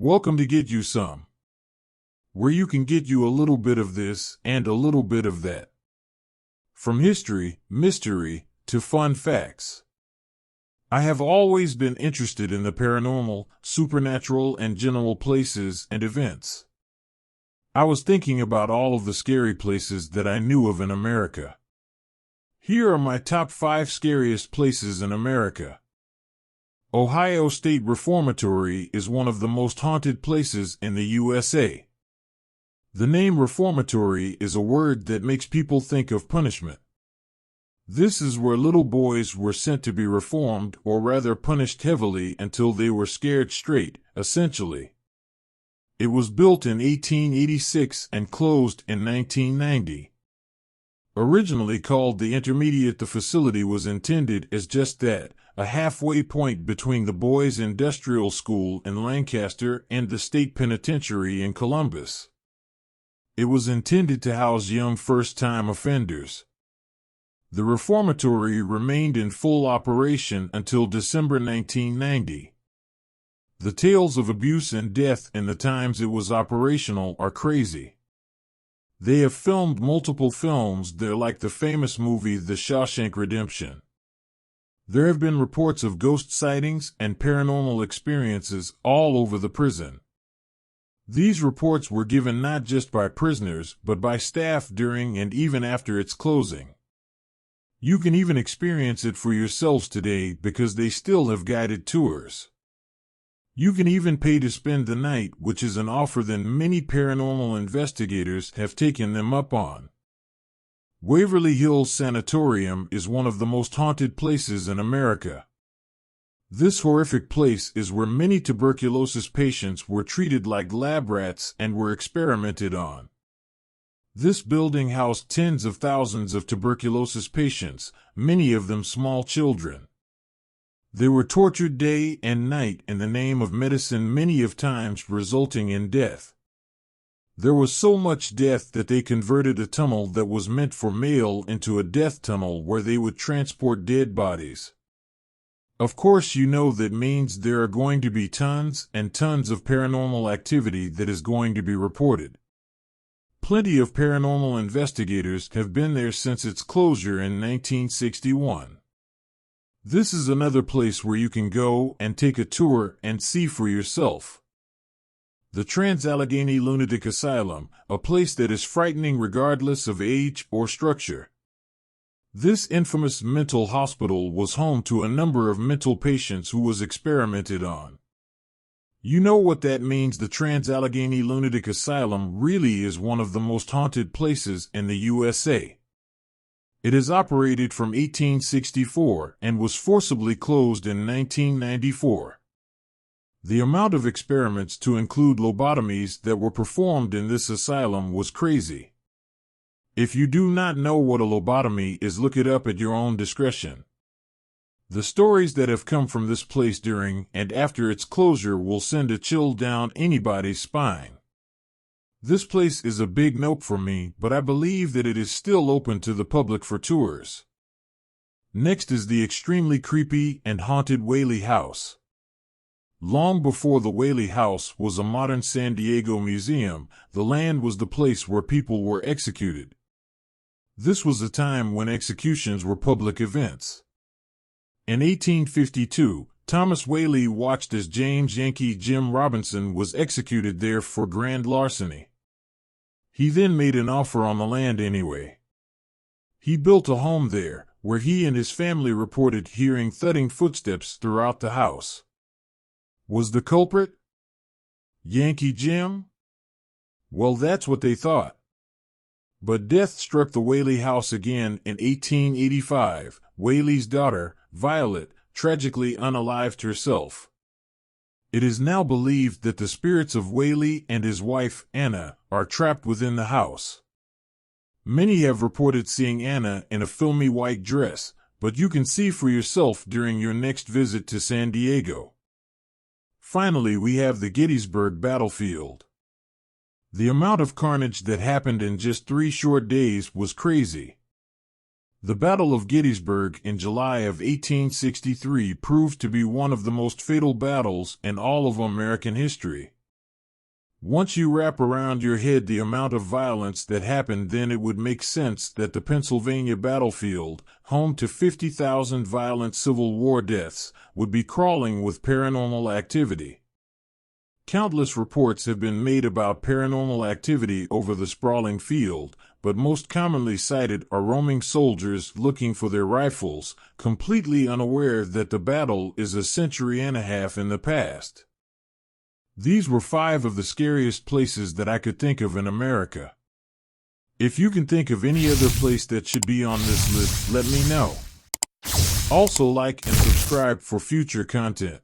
Welcome to Get You Some, where you can get you a little bit of this and a little bit of that. From history, mystery, to fun facts. I have always been interested in the paranormal, supernatural, and general places and events. I was thinking about all of the scary places that I knew of in America. Here are my top 5 scariest places in America. Ohio State Reformatory is one of the most haunted places in the USA. The name reformatory is a word that makes people think of punishment. This is where little boys were sent to be reformed, or rather punished heavily until they were scared straight, essentially. It was built in 1886 and closed in 1990. Originally called the Intermediate, the facility was intended as just that, a halfway point between the Boys Industrial School in Lancaster and the State Penitentiary in Columbus. It was intended to house young first-time offenders. The reformatory remained in full operation until December 1990. The tales of abuse and death in the times it was operational are crazy. They have filmed multiple films there, like the famous movie The Shawshank Redemption. There have been reports of ghost sightings and paranormal experiences all over the prison. These reports were given not just by prisoners but by staff during and even after its closing. You can even experience it for yourselves today because they still have guided tours. You can even pay to spend the night, which is an offer that many paranormal investigators have taken them up on. Waverly Hills Sanatorium is one of the most haunted places in America. This horrific place is where many tuberculosis patients were treated like lab rats and were experimented on. This building housed tens of thousands of tuberculosis patients, many of them small children. They were tortured day and night in the name of medicine, many of times resulting in death. There was so much death that they converted a tunnel that was meant for mail into a death tunnel where they would transport dead bodies. Of course, you know that means there are going to be tons and tons of paranormal activity that is going to be reported. Plenty of paranormal investigators have been there since its closure in 1961. This is another place where you can go and take a tour and see for yourself. The Trans-Allegheny Lunatic Asylum, a place that is frightening regardless of age or structure. This infamous mental hospital was home to a number of mental patients who was experimented on. You know what that means. The Trans-Allegheny Lunatic Asylum really is one of the most haunted places in the USA. It is operated from 1864 and was forcibly closed in 1994. The amount of experiments, to include lobotomies, that were performed in this asylum was crazy. If you do not know what a lobotomy is, look it up at your own discretion. The stories that have come from this place during and after its closure will send a chill down anybody's spine. This place is a big nope for me, but I believe that it is still open to the public for tours. Next is the extremely creepy and haunted Whaley House. Long before the Whaley House was a modern San Diego museum, the land was the place where people were executed. This was a time when executions were public events. In 1852, Thomas Whaley watched as James "Yankee" Jim Robinson was executed there for grand larceny. He then made an offer on the land anyway. He built a home there, where he and his family reported hearing thudding footsteps throughout the house. Was the culprit Yankee Jim? Well, that's what they thought. But death struck the Whaley house again in 1885. Whaley's daughter, Violet, tragically unalived herself. It is now believed that the spirits of Whaley and his wife, Anna, are trapped within the house. Many have reported seeing Anna in a filmy white dress, but you can see for yourself during your next visit to San Diego. Finally, we have the Gettysburg battlefield. The amount of carnage that happened in just 3 short days was crazy. The Battle of Gettysburg in July of 1863 proved to be one of the most fatal battles in all of American history. Once you wrap around your head the amount of violence that happened then, it would make sense that the Pennsylvania battlefield, home to 50,000 violent Civil War deaths, would be crawling with paranormal activity. Countless reports have been made about paranormal activity over the sprawling field, but most commonly cited are roaming soldiers looking for their rifles, completely unaware that the battle is a century and a half in the past. These were 5 of the scariest places that I could think of in America. If you can think of any other place that should be on this list, let me know. Also like and subscribe for future content.